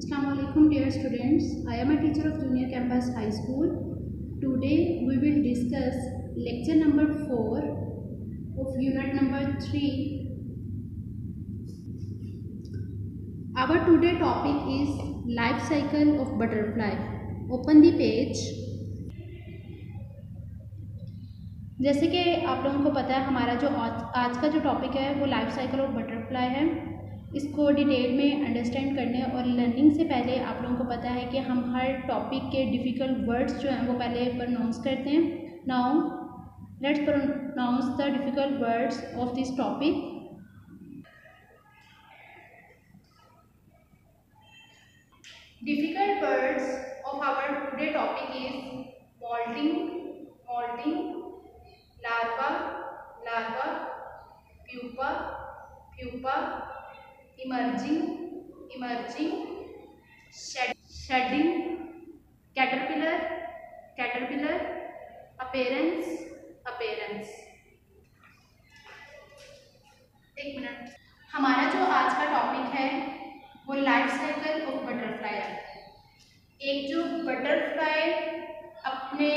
Assalamualaikum dear students. I am a teacher of Junior Campus High School. Today we will discuss lecture number 4 of unit number 3. Our today topic is life cycle of butterfly. Open the page. जैसे कि आप लोगों को पता है हमारा जो आज का जो टॉपिक है वो लाइफ साइकिल ऑफ बटरफ्लाई है। इसको डिटेल में अंडरस्टैंड करने और लर्निंग से पहले आप लोगों को पता है कि हम हर टॉपिक के डिफ़िकल्ट वर्ड्स जो हैं वो पहले प्रोनाउंस करते हैं। Now let's pronounce the difficult words of this topic. Difficult words of our today topic is moulting, larva, pupa, emerging, shedding, caterpillar, appearance। एक मिनट, हमारा जो आज का टॉपिक है वो लाइफ साइकिल ऑफ बटरफ्लाई है। एक जो बटरफ्लाई अपने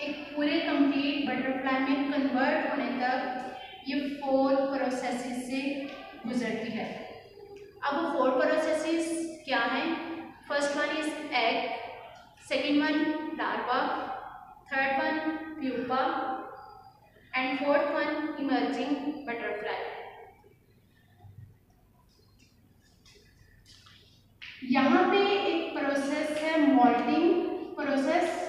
एक पूरे कंप्लीट बटरफ्लाई में कन्वर्ट होने तक ये 4 प्रोसेसेस से गुजरती है। अब वो 4 प्रोसेसेस क्या हैं? First one is egg, second one larva, third one pupa and fourth one emerging butterfly. यहाँ पे एक प्रोसेस है मोल्टिंग प्रोसेस।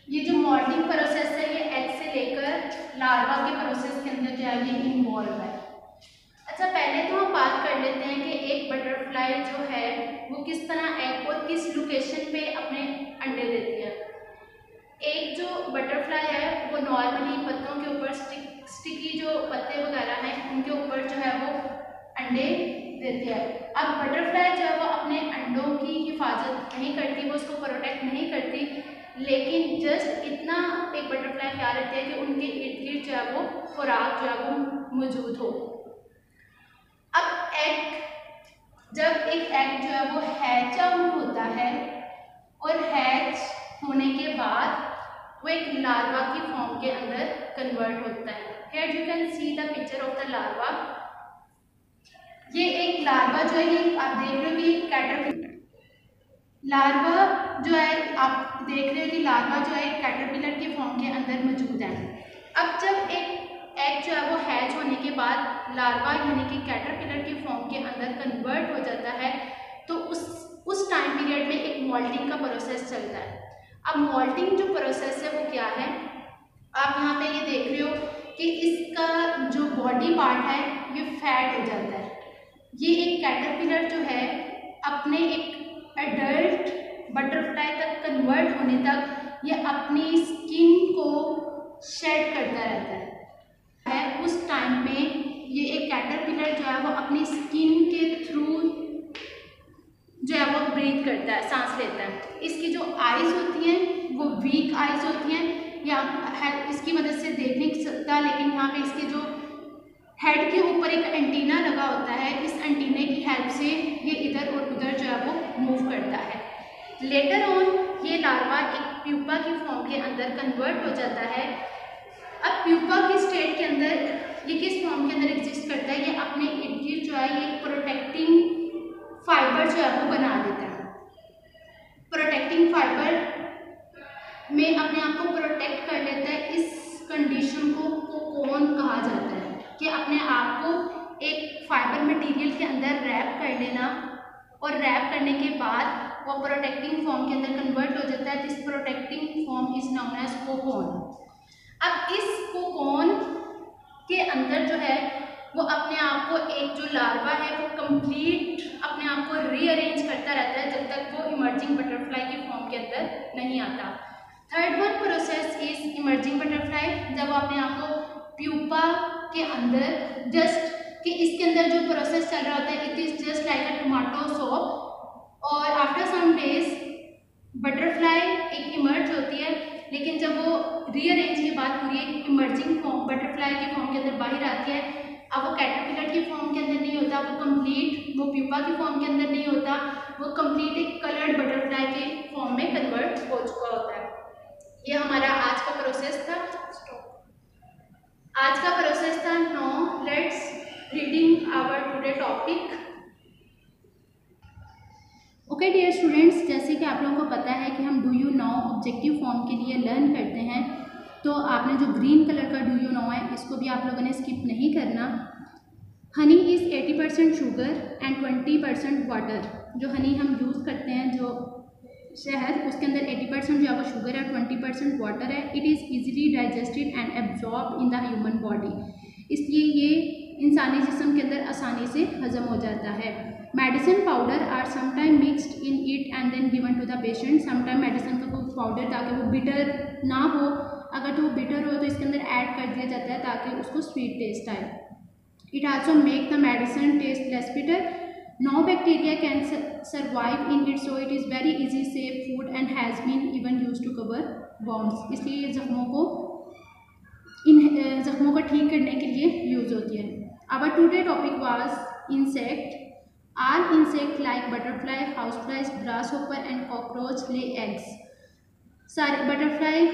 ये जो मोल्टिंग प्रोसेस है ये एग से लेकर लार्वा के प्रोसेस के अंदर जो है ये इन्वॉल्व है। अच्छा, पहले तो हम बात कर लेते हैं कि एक बटरफ्लाई जो है वो किस तरह एग और किस लोकेशन पे अपने अंडे देती है। एक जो बटरफ्लाई है वो नॉर्मली पत्तों के ऊपर स्टिकी जो पत्ते वगैरह हैं उनके ऊपर जो है वो अंडे देती है। अब बटरफ्लाई जो है वो अपने अंडों की हिफाजत नहीं करती, वो उसको प्रोटेक्ट नहीं करती, लेकिन जस्ट इतना एक बटरफ्लाई ख्याल रखती है कि उनके इर्द गिर्द जो है वो खुराक जो है वो मौजूद हो। अब जब एक एग जो है वो हैच आउट होता है और हैच होने के बाद वो एक लार्वा की फॉर्म के अंदर कन्वर्ट होता है। Here you can see the picture of the larva. ये एक लार्वा जो है ये आप देख रहे हो कि कैटरपिलर लार्वा जो है आप देख रहे हो कि लार्वा जो है कैटरपिलर की फॉर्म के अंदर मौजूद है। अब जब एक एग जो है वो हैच होने के बाद लार्वा यानी कि कैटरपिलर की फॉर्म के अंदर कन्वर्ट हो जाता है तो उस टाइम पीरियड में एक मोल्टिंग का प्रोसेस चलता है। अब मोल्टिंग जो प्रोसेस है वो क्या है? आप यहाँ पे ये देख रहे हो कि इसका जो बॉडी पार्ट है ये फैट हो जाता है। ये एक कैटरपिलर जो है अपने एक एडल्ट बटरफ्लाई तक कन्वर्ट होने तक ये अपनी स्किन को शेड करता रहता है। उस टाइम में ये एक कैटरपिलर जो है वो अपनी स्किन के थ्रू जो है वो ब्रीथ करता है, सांस लेता है। इसकी जो आइज़ होती हैं वो वीक आइज़ होती हैं, या इसकी मदद से देख नहीं सकता, लेकिन यहाँ पे इसके जो हेड के ऊपर एक एंटीना लगा होता है, इस एंटीने की हेल्प से ये इधर और उधर जो है वो मूव करता है। लेटर ऑन ये लार्वा एक प्यूपा की फॉर्म के अंदर कन्वर्ट हो जाता है। अब प्यूपा की स्टेट के अंदर ये किस फॉर्म के अंदर एग्जिस्ट करता है? ये अपने इर्द गिर्द जो है ये प्रोटेक्टिंग फाइबर जो है वो बना देता है। प्रोटेक्टिंग फाइबर में अपने आप को प्रोटेक्ट कर लेता है। इस कंडीशन को कोकोन कहा जाता है कि अपने आप को एक फाइबर मटेरियल के अंदर रैप कर लेना, और रैप करने के बाद वो प्रोटेक्टिंग फॉर्म के अंदर कन्वर्ट हो जाता है। This protecting form is known as cocoon. अब इस कोकोन के अंदर जो है वो अपने आप को एक जो लार्वा है वो कंप्लीट अपने आप को रीअरेंज करता रहता है जब तक वो इमर्जिंग बटरफ्लाई की फॉर्म के अंदर नहीं आता। Third one process is emerging butterfly. जब वो अपने आप को प्यूपा के अंदर जस्ट कि इसके अंदर जो प्रोसेस चल रहा होता है it is just like a tomato shop, और आफ्टर सम डेज बटरफ्लाई एक इमर्ज होती है, लेकिन जब वो रीअरेंज के बाद पूरी एक इमर्जिंग फॉर्म बटरफ्लाई की फॉर्म के अंदर बाहर आती है, अब वो कैटरपिलर की फॉर्म के अंदर नहीं होता, वो कंप्लीट वो प्यूपा की फॉर्म के अंदर नहीं होता, वो कंप्लीट एक कलर्ड बटरफ्लाई के फॉर्म में कन्वर्ट हो चुका होता है। ये हमारा आज का प्रोसेस था। आज का प्रोसेस था। Now let's reading our today topic. Okay dear students, जैसे कि आप लोगों को पता है कि हम do you know objective form के लिए लर्न करते हैं, तो आपने जो ग्रीन कलर का डू यू नो है इसको भी आप लोगों ने स्किप नहीं करना। Honey is 80% sugar and 20% water. जो हनी हम यूज़ करते हैं, जो शहद, उसके अंदर 80% जो है वो शुगर है, 20% वाटर है। It is easily digested and absorb in the human body. इसलिए ये इंसानी जिस्म के अंदर आसानी से हजम हो जाता है। Medicine powder are sometime mixed in it and then given to the patient. Sometime medicine का कोई पाउडर, ताकि वो बिटर ना हो, अगर तो वो बिटर हो तो इसके अंदर ऐड कर दिया जाता है ताकि उसको स्वीट टेस्ट आए। It also make the medicine taste less bitter. No bacteria can survive in it, so it is very easy safe food and has been even use to cover wounds. इसलिए ये इन जख्मों को ठीक करने के लिए use होती है। Our today topic was insect. All insects like butterfly, houseflies, grasshopper and cockroach lay eggs. सारे butterfly,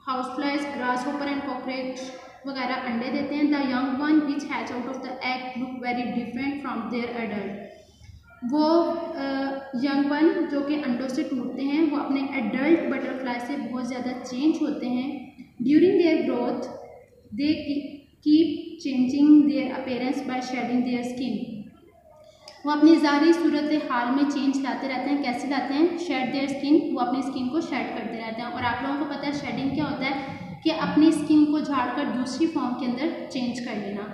houseflies, grasshopper and cockroach वगैरह अंडे देते हैं। The young one which hatch out of the egg look very different from their adult. वो young one जो कि अंडों से टूटते हैं, वो अपने एडल्ट बटरफ्लाई से बहुत ज़्यादा चेंज होते हैं। During their growth they keep changing their appearance by shedding their skin. वो अपनी ज़ाहिरी सूरत हाल में चेंज लाते रहते हैं। कैसे लाते हैं? शेड देयर स्किन, वो अपनी स्किन को शेड करते रहते हैं। और आप लोगों को पता है शेडिंग क्या होता है, कि अपनी स्किन को झाड़कर दूसरी फॉर्म के अंदर चेंज कर लेना।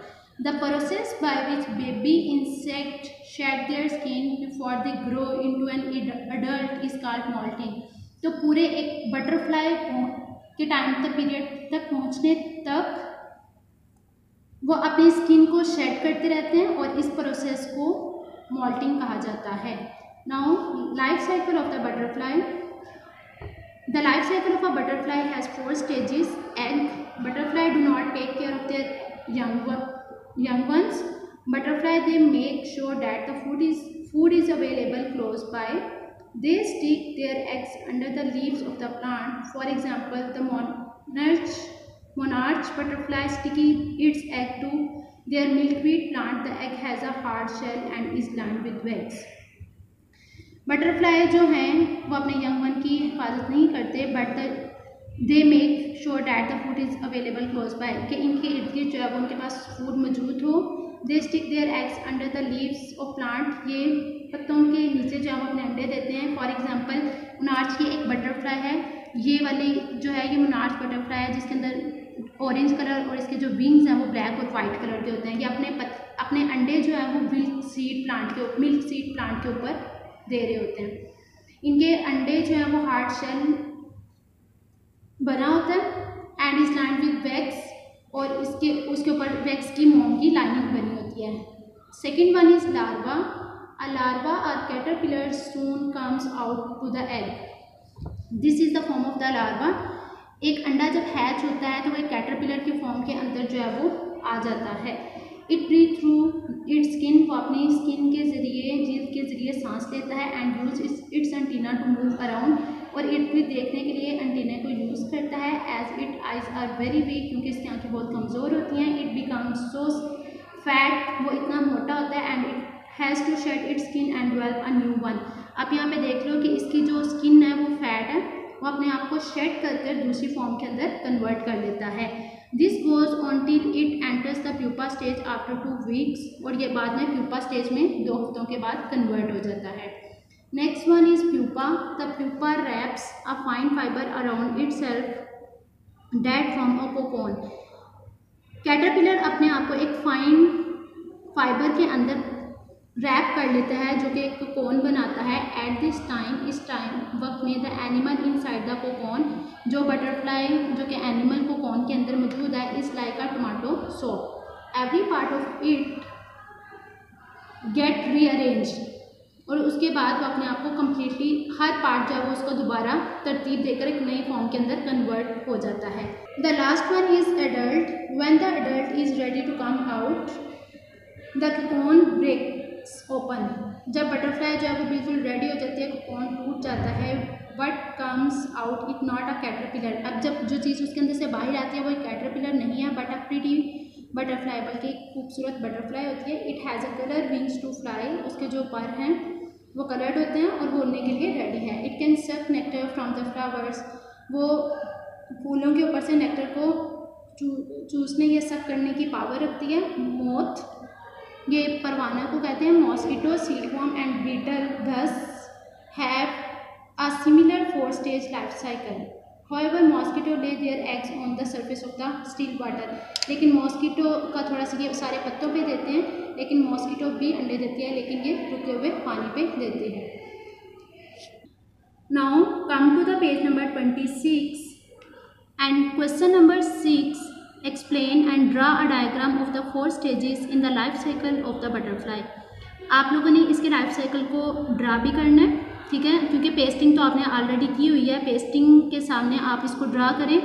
The process by which baby insect shade their skin before they grow into an adult is called moulting. तो पूरे एक बटरफ्लाई के टाइम तक, पीरियड तक पहुँचने तक वो अपनी स्किन को शेड करते रहते हैं और इस प्रोसेस को मॉल्टिंग कहा जाता है। Now life cycle of the butterfly. The life cycle of a butterfly has 4 stages. Egg, butterfly do not take care of their young ones. Butterfly they make sure that the food is available close by. They stick their eggs under the leaves of the plant. For example, the monarch butterfly sticking its egg to their milkweed plant. The egg has a hard shell and is lined with wax. Butterfly जो हैं वो अपने young one की हिफाजत नहीं करते, but they make sure that the food is available close by, कि इनके इर्द गिर्द जो है वो उनके पास फूड मौजूद हो। They stick their eggs under the leaves of plant. ये पत्तों के नीचे जो है वो अपने अंडे देते हैं। फॉर एग्जाम्पल, मोनार्च की एक बटरफ्लाई है, ये वाली जो है ये मोनार्च बटरफ्लाई है, जिसके अंदर ऑरेंज कलर और इसके जो विंग्स हैं वो ब्लैक और वाइट कलर के होते हैं। ये अपने अंडे जो है वो मिल्क सीड प्लांट के ऊपर दे रहे होते हैं। इनके अंडे जो है वो हार्ड शेल बना होता है and is lined with wax, और उसके ऊपर वैक्स की मोम की लाइनिंग बनी होती है। Second one is larva. A larva or caterpillar soon comes out to the egg. This is the form of the larva. एक अंडा जब हैच होता है तो वो एक कैटरपिलर के फॉर्म के अंदर जो है वो आ जाता है। It breathe through its skin, वो अपनी स्किन के ज़रिए, जीभ के ज़रिए सांस लेता है। And use its antenna to move around, और इट भी देखने के लिए एंटीना को यूज़ करता है। As it eyes are very weak, क्योंकि इसकी आँखें बहुत कमज़ोर होती हैं। इट बिकम्स सो फैट, वो इतना मोटा होता है। And it has to shed its skin and develop a new one. आप यहाँ पे देख लो कि इसकी जो स्किन है वो फैट है, वो अपने आप को शेड कर दूसरी फॉर्म के अंदर कन्वर्ट कर लेता है। This goes on till it enters the pupa stage after 2 weeks, और ये बाद में प्यूपा स्टेज में 2 हफ्तों के बाद कन्वर्ट हो जाता है। Next one is pupa. The pupa wraps a fine fibre around itself date from a cocoon. Caterpillar अपने आप को एक फाइन फाइबर के अंदर रैप कर लेता है, जो कि एक कोकोन बनाता है। एट दिस टाइम, इस टाइम वक्त में, the animal inside the cocoon, जो बटरफ्लाई जो कि एनिमल कोकोन के अंदर मौजूद है, is like a tomato shop. Every part of it get rearrange, और उसके बाद वो अपने आप को कम्प्लीटली हर पार्ट जो है वो उसको दोबारा तरतीब देकर एक नई फॉर्म के अंदर कन्वर्ट हो जाता है। The last one is adult. When the adult is ready to come out, the cocoon breaks open, जब बटरफ्लाई जो है वो बिल्कुल रेडी हो जाती है, कोकोन टूट जाता है, but comes out it not a caterpillar. अब जब जो चीज़ उसके अंदर से बाहर आती है वो एक कैटरपिलर नहीं है बट अ प्रीटी बटरफ्लाई, बल्कि एक खूबसूरत बटरफ्लाई होती है। It has a colour wings to fly, उसके जो पर हैं वो कलर्ड होते हैं और वो उड़ने के लिए रेडी है। इट कैन सक नेक्टर फ्रॉम द फ्लावर्स, वो फूलों के ऊपर से नेक्टर को चूसने या सक करने की पावर रखती है। मोथ, ये परवाना को कहते हैं। मॉस्किटो, सीलवॉर्म एंड बीटल दस have a similar 4-stage life cycle. However, mosquito lay their eggs on the surface of the still water. लेकिन मॉस्किटो का थोड़ा सा ये सारे पत्तों पे देते हैं, लेकिन मॉस्किटो भी अंडे देती है, लेकिन ये रुके हुए पानी पे देते हैं। Now come to the page number 26 and question number 6. Explain and draw a diagram of the 4 stages in the life cycle of the butterfly. आप लोगों ने इसके लाइफ साइकिल को ड्रा भी करना है, ठीक है, क्योंकि पेस्टिंग तो आपने ऑलरेडी की हुई है। पेस्टिंग के सामने आप इसको ड्रा करें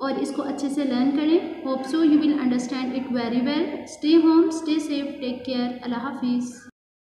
और इसको अच्छे से लर्न करें। Hope so you will understand it very well. Stay home, stay safe, take care, अल्लाह हाफिज़।